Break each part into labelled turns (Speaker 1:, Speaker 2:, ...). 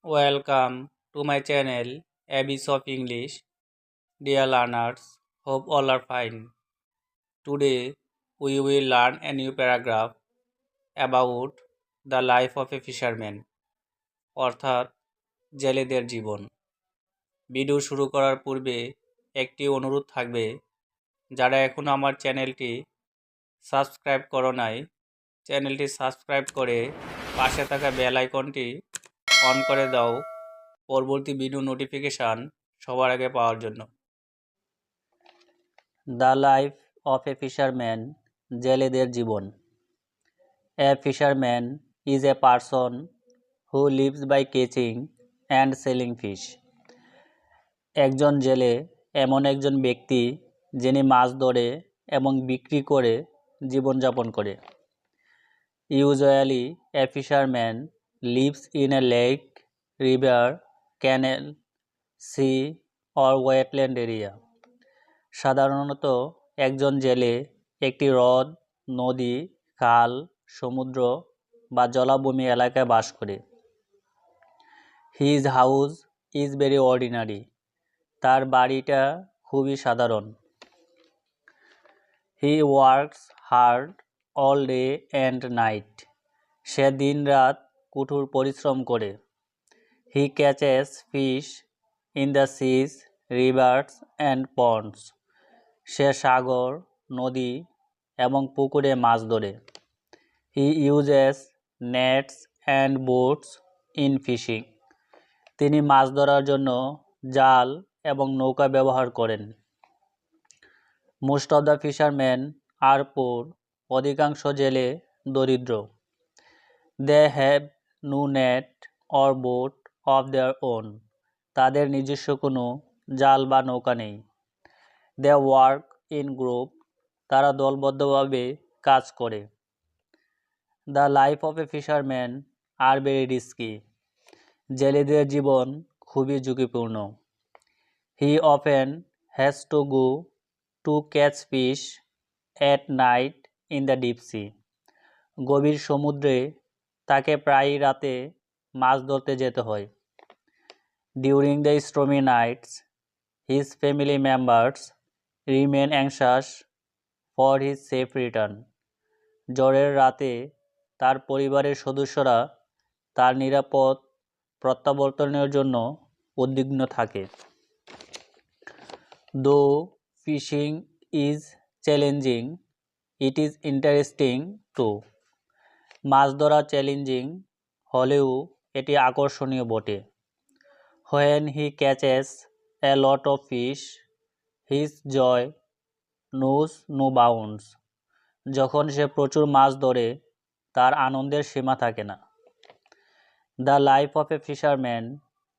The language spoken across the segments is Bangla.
Speaker 1: Welcome to my channel Abyss of English. Dear learners, hope all are fine. Today we will learn a new paragraph about the life of a fisherman অর্থাৎ জেলেদের জীবন। ভিডিও শুরু করার পূর্বে একটি অনুরোধ থাকবে, যারা এখনও আমার চ্যানেলটি সাবস্ক্রাইব করো নাই, চ্যানেলটি সাবস্ক্রাইব করে পাশে থাকা বেল আইকনটি অন করে দাও পরবর্তী ভিডিও নোটিফিকেশান সবার আগে পাওয়ার জন্য।
Speaker 2: The life of a fisherman, জেলেদের জীবন। A fisherman is a person who lives by catching and selling fish. একজন জেলে এমন একজন ব্যক্তি যিনি মাছ ধরে এবং বিক্রি করে জীবনযাপন করে। Usually a fisherman lives in a lake, river, canal, sea or wetland area. সাধারণত একজন জেলে একটি হ্রদ, নদী, খাল, সমুদ্র বা জলাভূমি এলাকায় বাস করে। His house is very ordinary. তার বাড়িটা খুবই সাধারণ। He works hard all day and night. সে দিন রাত কঠোর পরিশ্রম করে। He catches fish in the seas, rivers and ponds. সে সাগর, নদী এবং পুকুরে মাছ ধরে। He uses nets and boats in fishing. তিনি মাছ ধরার জন্য জাল এবং নৌকা ব্যবহার করেন। Most of the fishermen are poor. অধিকাংশ জেলে দরিদ্র। They have no net or boat of their own. তাদের নিজস্ব কোনো জাল বা নৌকা নেই। They work in group. তারা দলবদ্ধভাবে কাজ করে। The life of a fisherman are very risky. জেলেদের জীবন খুবই ঝুঁকিপূর্ণ। He often has to go to catch fish at night in the deep sea. গভীর সমুদ্রে তাকে প্রায়ই রাতে মাছ ধরতে যেতে হয়। During the stormy nights his family members remain anxious for his safe return. ঝড়ের রাতে তার পরিবারের সদস্যরা তার নিরাপদ প্রত্যাবর্তনের জন্য উদ্বিগ্ন থাকে। Though fishing is challenging, it is interesting too. মাছ ধরা চ্যালেঞ্জিং হলেও এটি আকর্ষণীয় বটে। When he catches a lot of fish, his joy knows no bounds. যখন সে প্রচুর মাছ ধরে তার আনন্দের সীমা থাকে না। The life of a fisherman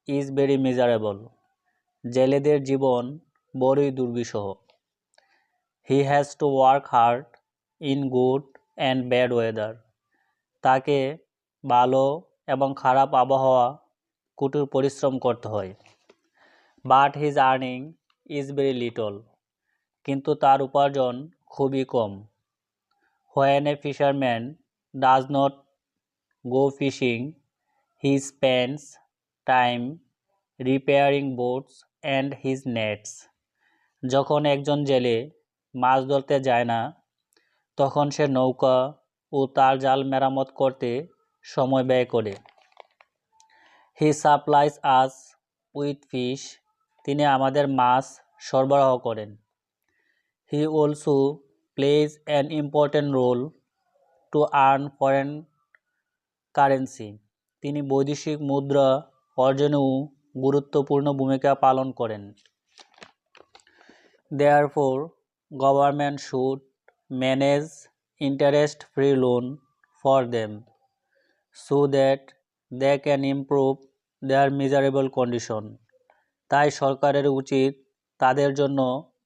Speaker 2: is very miserable. জেলেদের জীবন বড়ই দুর্বিষহ। He has to work hard in good and bad weather. তাকে ভালো এবং খারাপ আবহাওয়া কঠোর পরিশ্রম করতে হয়। But his earning is very little. কিন্তু তার উপার্জন খুবই কম। When a fisherman does not go fishing, he spends time repairing boats and his nets. যখন একজন জেলে মাছ ধরতে যায় না, তখন সে নৌকা ও তার জাল মেরামত করতে সময় ব্যয় করে। He supplies us with fish. তিনি আমাদের মাছ সরবরাহ করেন। He also plays an important role to earn foreign currency. তিনি বৈদেশিক মুদ্রা অর্জনেও গুরুত্বপূর্ণ ভূমিকা পালন করেন। Therefore government should manage interest free loan for them so that they can improve their miserable condition. তাই সরকারের উচিত তাদের জন্য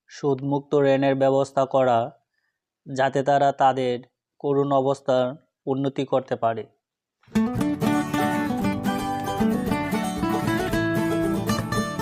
Speaker 2: সুদমুক্ত ঋণের ব্যবস্থা করা, যাতে তারা তাদের করুণ অবস্থার উন্নতি করতে পারে।